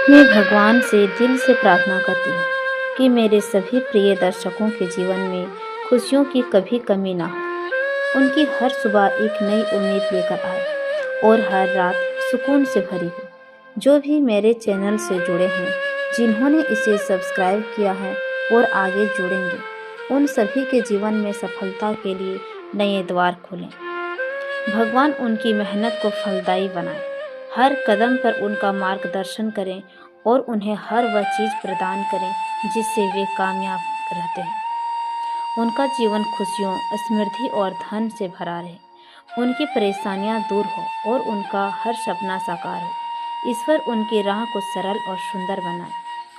मैं भगवान से दिल से प्रार्थना करती हूँ कि मेरे सभी प्रिय दर्शकों के जीवन में खुशियों की कभी कमी ना हो। उनकी हर सुबह एक नई उम्मीद लेकर आए और हर रात सुकून से भरी हो। जो भी मेरे चैनल से जुड़े हैं, जिन्होंने इसे सब्सक्राइब किया है और आगे जुड़ेंगे, उन सभी के जीवन में सफलता के लिए नए द्वार खुलें। भगवान उनकी मेहनत को फलदायी बनाए, हर कदम पर उनका मार्गदर्शन करें और उन्हें हर वह चीज़ प्रदान करें जिससे वे कामयाब रहते हैं। उनका जीवन खुशियों, समृद्धि और धन से भरा रहे, उनकी परेशानियां दूर हो और उनका हर सपना साकार हो। ईश्वर उनकी राह को सरल और सुंदर बनाए,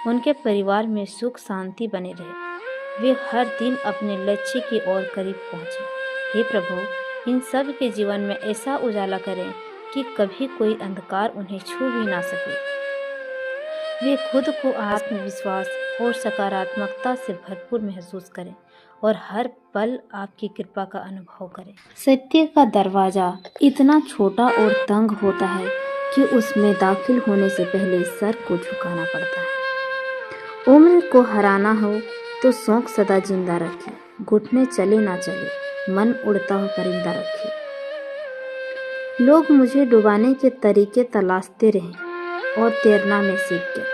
उनके परिवार में सुख शांति बने रहे, वे हर दिन अपने लक्ष्य की ओर करीब पहुँचे। हे प्रभु, इन सब के जीवन में ऐसा उजाला करें कि कभी कोई अंधकार उन्हें छू भी ना सके। वे खुद को आत्मविश्वास और सकारात्मकता से भरपूर महसूस करें और हर पल आपकी कृपा का अनुभव करें। सत्य का दरवाजा इतना छोटा और तंग होता है कि उसमें दाखिल होने से पहले सर को झुकाना पड़ता है। उम्र को हराना हो तो शौक सदा जिंदा रखिए, घुटने चले ना चले, मन उड़ता हो परिंदा रखिए। लोग मुझे डुबाने के तरीके तलाशते रहे और तैरना मैं सीख गया।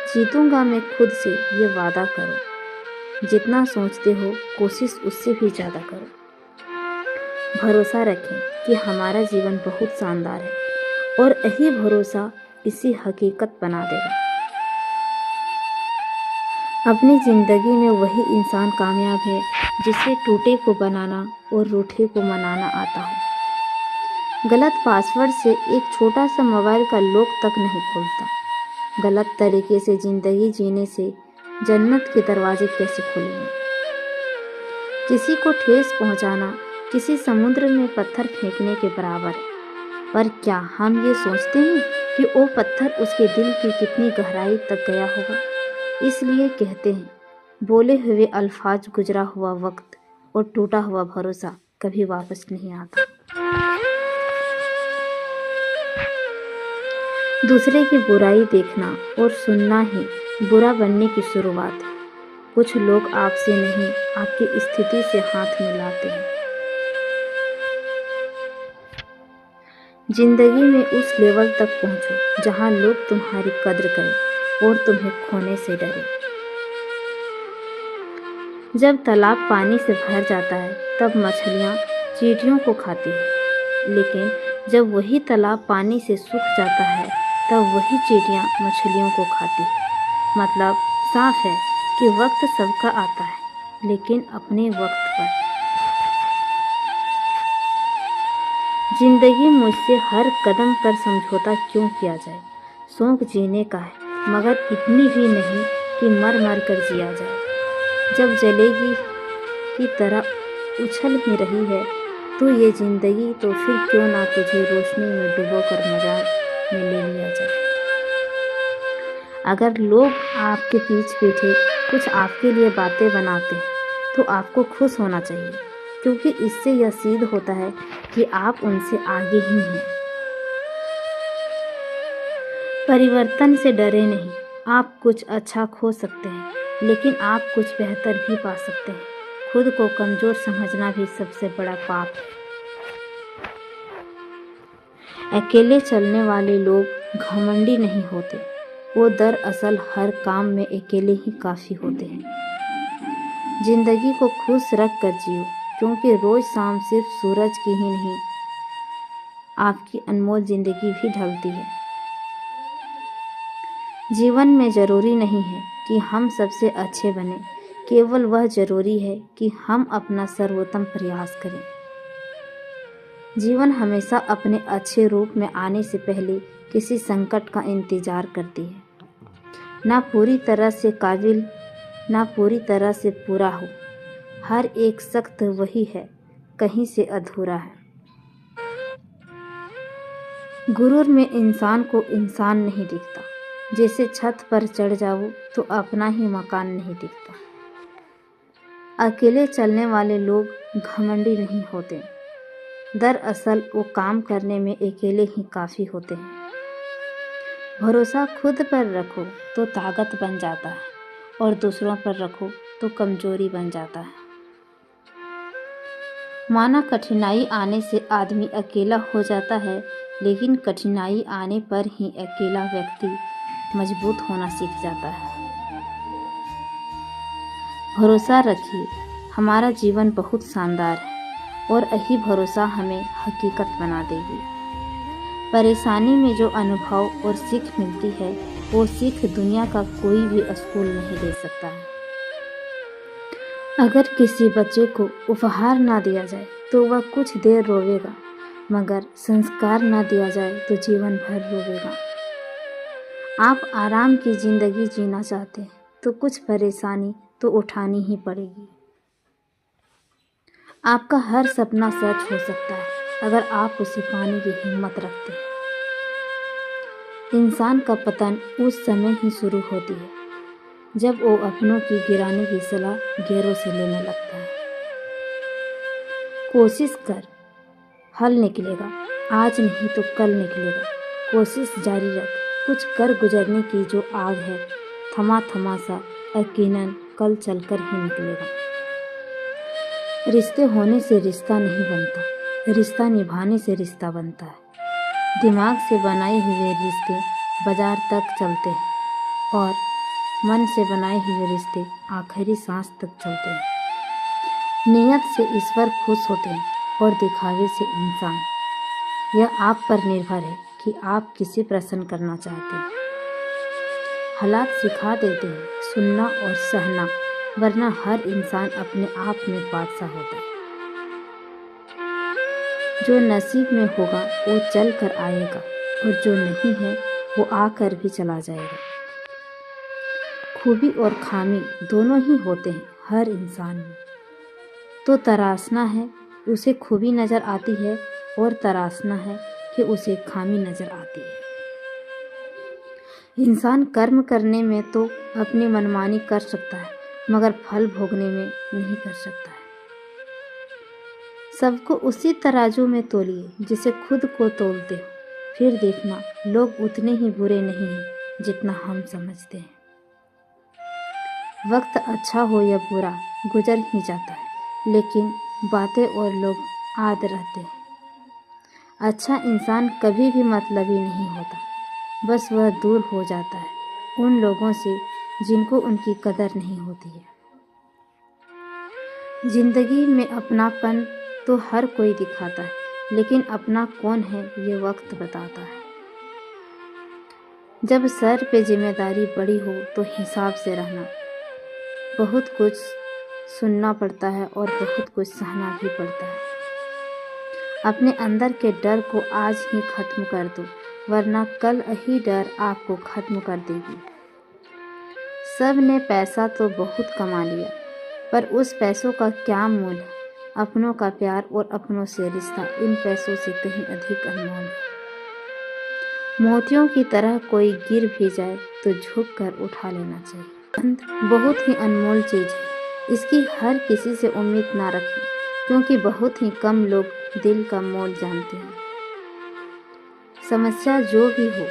जीतूंगा मैं खुद से, ये वादा करो। जितना सोचते हो कोशिश उससे भी ज़्यादा करो। भरोसा रखें कि हमारा जीवन बहुत शानदार है और यही भरोसा इसी हकीकत बना देगा। अपनी ज़िंदगी में वही इंसान कामयाब है जिसे टूटे को बनाना और रूठे को मनाना आता हो। गलत पासवर्ड से एक छोटा सा मोबाइल का लॉक तक नहीं खुलता। गलत तरीके से ज़िंदगी जीने से जन्नत के दरवाजे कैसे खुलेंगे। किसी को ठेस पहुंचाना किसी समुद्र में पत्थर फेंकने के बराबर है। पर क्या हम ये सोचते हैं कि वो पत्थर उसके दिल की कितनी गहराई तक गया होगा। इसलिए कहते हैं, बोले हुए अल्फाज, गुजरा हुआ वक्त और टूटा हुआ भरोसा कभी वापस नहीं आता। दूसरे की बुराई देखना और सुनना ही बुरा बनने की शुरुआत है। कुछ लोग आपसे नहीं, आपकी स्थिति से हाथ मिलाते हैं। जिंदगी में उस लेवल तक पहुंचो जहां लोग तुम्हारी कद्र करें और तुम्हें खोने से डरे। जब तालाब पानी से भर जाता है तब मछलियां चींटियों को खाती हैं, लेकिन जब वही तालाब पानी से सूख जाता है तब वही चींटियां मछलियों को खाती हैं। मतलब साफ है कि वक्त सबका आता है, लेकिन अपने वक्त पर। जिंदगी मुझसे हर कदम पर समझौता क्यों किया जाए। शौक जीने का है, मगर इतनी भी नहीं कि मर मर कर जिया जाए। जब जलेगी की तरह उछल ही रही है तो ये जिंदगी, तो फिर क्यों ना तुझे रोशनी में डुबोकर मजार में ले लिया जाए। अगर लोग आपके पीछे पीछे कुछ आपके लिए बातें बनाते हैं तो आपको खुश होना चाहिए, क्योंकि इससे यह सिद्ध होता है कि आप उनसे आगे ही हैं। परिवर्तन से डरे नहीं। आप कुछ अच्छा खो सकते हैं, लेकिन आप कुछ बेहतर भी पा सकते हैं। खुद को कमजोर समझना भी सबसे बड़ा पाप है। अकेले चलने वाले लोग घमंडी नहीं होते, वो दरअसल हर काम में अकेले ही काफ़ी होते हैं। जिंदगी को खुश रख कर जियो, क्योंकि रोज़ शाम सिर्फ सूरज की ही नहीं, आपकी अनमोल जिंदगी भी ढलती है। जीवन में ज़रूरी नहीं है कि हम सबसे अच्छे बने, केवल वह ज़रूरी है कि हम अपना सर्वोत्तम प्रयास करें। जीवन हमेशा अपने अच्छे रूप में आने से पहले किसी संकट का इंतज़ार करती है। ना पूरी तरह से काबिल, ना पूरी तरह से पूरा हो। हर एक सख्त वही है, कहीं से अधूरा है। गुरूर में इंसान को इंसान नहीं दिखता। जैसे छत पर चढ़ जाओ तो अपना ही मकान नहीं दिखता। अकेले चलने वाले लोग घमंडी नहीं होते, दरअसल वो काम करने में अकेले ही काफ़ी होते हैं। भरोसा खुद पर रखो तो ताकत बन जाता है और दूसरों पर रखो तो कमजोरी बन जाता है। माना कठिनाई आने से आदमी अकेला हो जाता है, लेकिन कठिनाई आने पर ही अकेला व्यक्ति मजबूत होना सीख जाता है। भरोसा रखिए, हमारा जीवन बहुत शानदार है और यही भरोसा हमें हकीकत बना देगी। परेशानी में जो अनुभव और सीख मिलती है, वो सीख दुनिया का कोई भी स्कूल नहीं दे सकता है। अगर किसी बच्चे को उपहार ना दिया जाए तो वह कुछ देर रोवेगा, मगर संस्कार ना दिया जाए तो जीवन भर रोवेगा। आप आराम की जिंदगी जीना चाहते हैं तो कुछ परेशानी तो उठानी ही पड़ेगी। आपका हर सपना सच हो सकता है अगर आप उसे पाने की हिम्मत रखते हैं। इंसान का पतन उस समय ही शुरू होती है जब वो अपनों की गिराने की सलाह गैरों से लेने लगता है। कोशिश कर, हल निकलेगा, आज नहीं तो कल निकलेगा। कोशिश जारी रख, कुछ कर गुजरने की जो आग है, थमा थमा सा यकीनन कल चलकर ही निकलेगा। रिश्ते होने से रिश्ता नहीं बनता, रिश्ता निभाने से रिश्ता बनता है। दिमाग से बनाए हुए रिश्ते बाजार तक चलते हैं और मन से बनाए हुए रिश्ते आखिरी सांस तक चलते हैं। नियत से ईश्वर खुश होते हैं और दिखावे से इंसान। यह आप पर निर्भर है कि आप किसे प्रसन्न करना चाहते हैं। हालात सिखा देते हैं सुनना और सहना, वरना हर इंसान अपने आप में बादशाह होता है। जो नसीब में होगा वो चल कर आएगा और जो नहीं है वो आकर भी चला जाएगा। खूबी और खामी दोनों ही होते हैं हर इंसान में। तो तराशना है उसे खूबी नज़र आती है और तराशना है कि उसे खामी नज़र आती है। इंसान कर्म करने में तो अपनी मनमानी कर सकता है, मगर फल भोगने में नहीं कर सकता है। सबको उसी तराजू में तोलिए जिसे खुद को तोलते हो, फिर देखना लोग उतने ही बुरे नहीं हैं जितना हम समझते हैं। वक्त अच्छा हो या बुरा गुजर ही जाता है, लेकिन बातें और लोग याद रहते हैं। अच्छा इंसान कभी भी मतलबी नहीं होता, बस वह दूर हो जाता है उन लोगों से जिनको उनकी कदर नहीं होती है। जिंदगी में अपनापन तो हर कोई दिखाता है, लेकिन अपना कौन है ये वक्त बताता है। जब सर पे जिम्मेदारी बड़ी हो तो हिसाब से रहना। बहुत कुछ सुनना पड़ता है और बहुत कुछ सहना भी पड़ता है। अपने अंदर के डर को आज ही खत्म कर दो, वरना कल यही डर आपको खत्म कर देगी। सब ने पैसा तो बहुत कमा लिया, पर उस पैसों का क्या मूल्य है? अपनों का प्यार और अपनों से रिश्ता इन पैसों से कहीं अधिक अनमोल है। मोतियों की तरह कोई गिर भी जाए तो झुक कर उठा लेना चाहिए। बहुत ही अनमोल चीज़ है, इसकी हर किसी से उम्मीद ना रखें, क्योंकि बहुत ही कम लोग दिल का मोल जानते हैं। समस्या जो भी हो,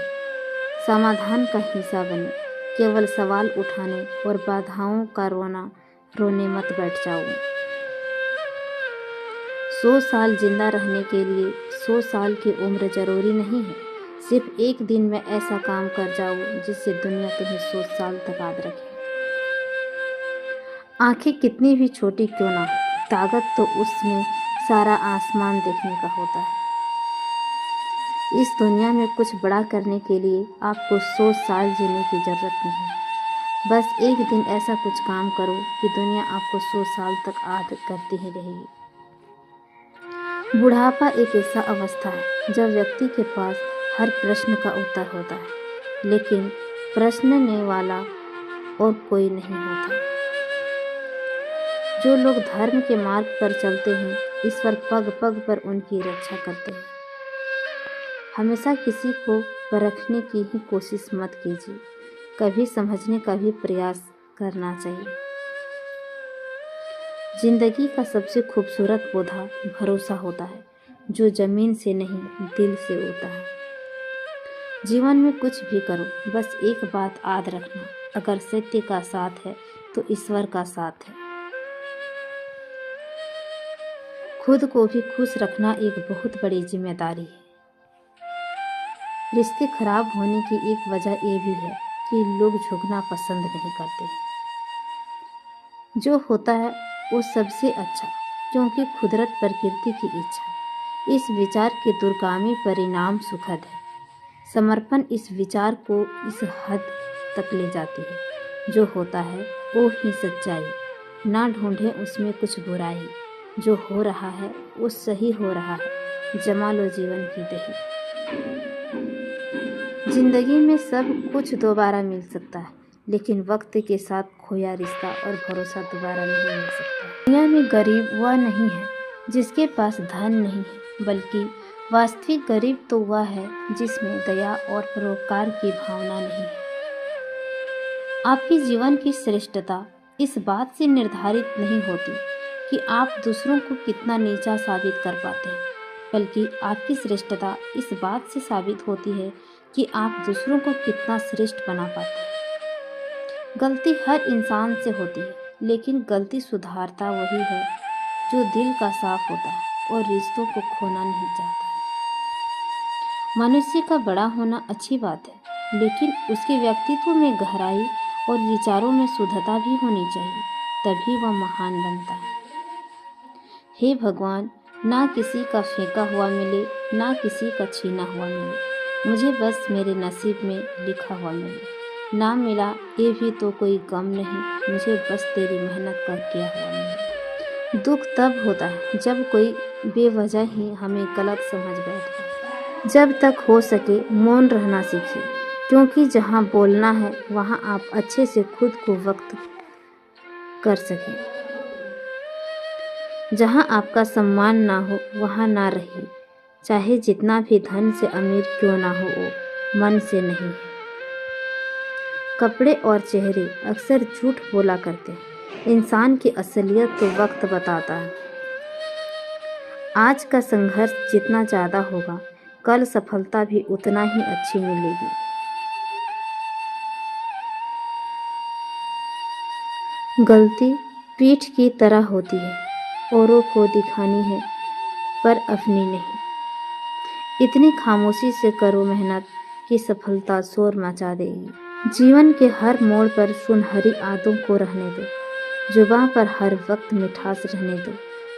समाधान का हिस्सा बने। केवल सवाल उठाने और बाधाओं का रोने मत बैठ जाओ। 100 साल जिंदा रहने के लिए 100 साल की उम्र जरूरी नहीं है। सिर्फ एक दिन में ऐसा काम कर जाओ जिससे दुनिया तुम्हें 100 साल तक याद रखे। आंखें कितनी भी छोटी क्यों ना हो, ताकत तो उसमें सारा आसमान देखने का होता है। इस दुनिया में कुछ बड़ा करने के लिए आपको 100 साल जीने की जरूरत नहीं। बस एक दिन ऐसा कुछ काम करो कि दुनिया आपको 100 साल तक याद करती ही रहेगी। बुढ़ापा एक ऐसा अवस्था है जब व्यक्ति के पास हर प्रश्न का उत्तर होता है, लेकिन प्रश्नने वाला और कोई नहीं होता। जो लोग धर्म के मार्ग पर चलते हैं, ईश्वर पग पग पर उनकी रक्षा करते हैं। हमेशा किसी को परखने की ही कोशिश मत कीजिए, कभी समझने का भी प्रयास करना चाहिए। जिंदगी का सबसे खूबसूरत पौधा भरोसा होता है, जो जमीन से नहीं दिल से उगता है। जीवन में कुछ भी करो, बस एक बात याद रखना, अगर सत्य का साथ है तो ईश्वर का साथ है। खुद को भी खुश रखना एक बहुत बड़ी जिम्मेदारी है। रिश्ते खराब होने की एक वजह ये भी है कि लोग झुकना पसंद नहीं करते। जो होता है वो सबसे अच्छा, क्योंकि कुदरत प्रकृति की इच्छा। इस विचार के दूरगामी परिणाम सुखद है। समर्पण इस विचार को इस हद तक ले जाती है, जो होता है वो ही सच्चाई। ना ढूंढें उसमें कुछ बुराई, जो हो रहा है वो सही हो रहा है। जमा लो जीवन की दही। जिंदगी में सब कुछ दोबारा मिल सकता है, लेकिन वक्त के साथ खोया रिश्ता और भरोसा दोबारा नहीं मिल सकता। दुनिया में गरीब वह नहीं है जिसके पास धन नहीं है, बल्कि वास्तविक गरीब तो वह है जिसमें दया और परोपकार की भावना नहीं है। आपके जीवन की श्रेष्ठता इस बात से निर्धारित नहीं होती कि आप दूसरों को कितना नीचा साबित कर पाते हैं, बल्कि आपकी श्रेष्ठता इस बात से साबित होती है कि आप दूसरों को कितना श्रेष्ठ बना पाते हैं। गलती हर इंसान से होती है, लेकिन गलती सुधारता वही है जो दिल का साफ होता है और रिश्तों को खोना नहीं चाहता है। मनुष्य का बड़ा होना अच्छी बात है, लेकिन उसके व्यक्तित्व में गहराई और विचारों में शुद्धता भी होनी चाहिए, तभी वह महान बनता है। हे भगवान, ना किसी का फेंका हुआ मिले, ना किसी का छीना हुआ मिले, मुझे बस मेरे नसीब में लिखा हुआ मिले। ना मिला ये भी तो कोई गम नहीं, मुझे बस तेरी मेहनत का किया हुआ मिले। दुख तब होता है जब कोई बेवजह ही हमें गलत समझ बैठता है। जब तक हो सके मौन रहना सीखिए, क्योंकि जहाँ बोलना है वहाँ आप अच्छे से खुद को व्यक्त कर सकें। जहाँ आपका सम्मान ना हो वहाँ ना रहिए, चाहे जितना भी धन से अमीर क्यों ना हो, वो मन से नहीं है। कपड़े और चेहरे अक्सर झूठ बोला करते हैं, इंसान की असलियत तो वक्त बताता है। आज का संघर्ष जितना ज़्यादा होगा, कल सफलता भी उतना ही अच्छी मिलेगी। गलती पीठ की तरह होती है, औरों को दिखानी है पर अपनी नहीं। इतनी खामोशी से करो मेहनत कि सफलता शोर मचा देगी। जीवन के हर मोड़ पर सुनहरी यादों को रहने दो, जुबां पर हर वक्त मिठास रहने दो।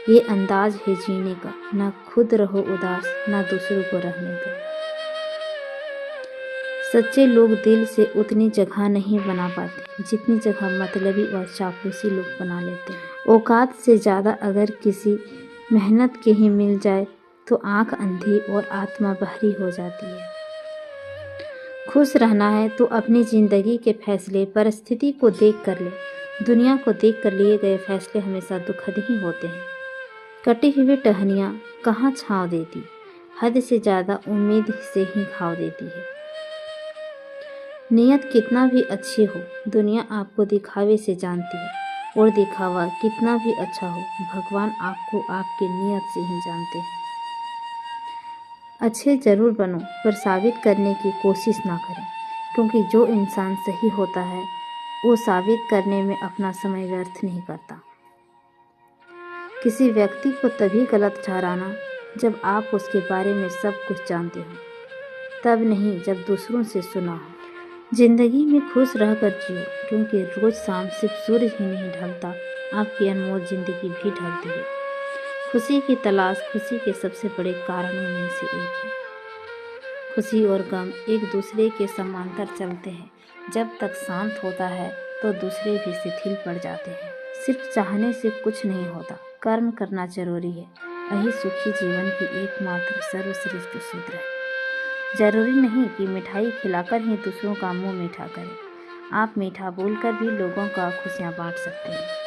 ये अंदाज है जीने का, ना खुद रहो उदास, ना दूसरों को रहने दो। सच्चे लोग दिल से उतनी जगह नहीं बना पाते जितनी जगह मतलबी और चापलूसी लोग बना लेते हैं। औकात से ज़्यादा अगर किसी मेहनत के ही मिल जाए तो आंख अंधी और आत्मा बहरी हो जाती है। खुश रहना है तो अपनी ज़िंदगी के फैसले परिस्थिति को देख कर ले। दुनिया को देख कर लिए गए फैसले हमेशा दुखद ही होते हैं। कटी हुई टहनियाँ कहाँ छाँव देती, हद से ज़्यादा उम्मीद से ही घाव देती है। नीयत कितना भी अच्छी हो, दुनिया आपको दिखावे से जानती है, और दिखावा कितना भी अच्छा हो, भगवान आपको आपके नीयत से ही जानते हैं। अच्छे जरूर बनो, पर साबित करने की कोशिश ना करें, क्योंकि जो इंसान सही होता है वो साबित करने में अपना समय व्यर्थ नहीं करता। किसी व्यक्ति को तभी गलत ठहराना जब आप उसके बारे में सब कुछ जानते हो, तब नहीं जब दूसरों से सुना हो। जिंदगी में खुश रहकर जियो, क्योंकि रोज शाम सिर्फ सूरज ही नहीं ढलता, आपकी अनमोल जिंदगी भी ढलती है। खुशी की तलाश खुशी के सबसे बड़े कारणों में से एक है। खुशी और गम एक दूसरे के समांतर चलते हैं। जब तक शांत होता है तो दूसरे भी शिथिल पड़ जाते हैं। सिर्फ चाहने से कुछ नहीं होता, कर्म करना जरूरी है। यही सुखी जीवन की एकमात्र सर्वश्रेष्ठ सूत्र है। जरूरी नहीं कि मिठाई खिलाकर ही दूसरों का मुंह मीठा करें, आप मीठा बोलकर भी लोगों का खुशियाँ बांट सकते हैं।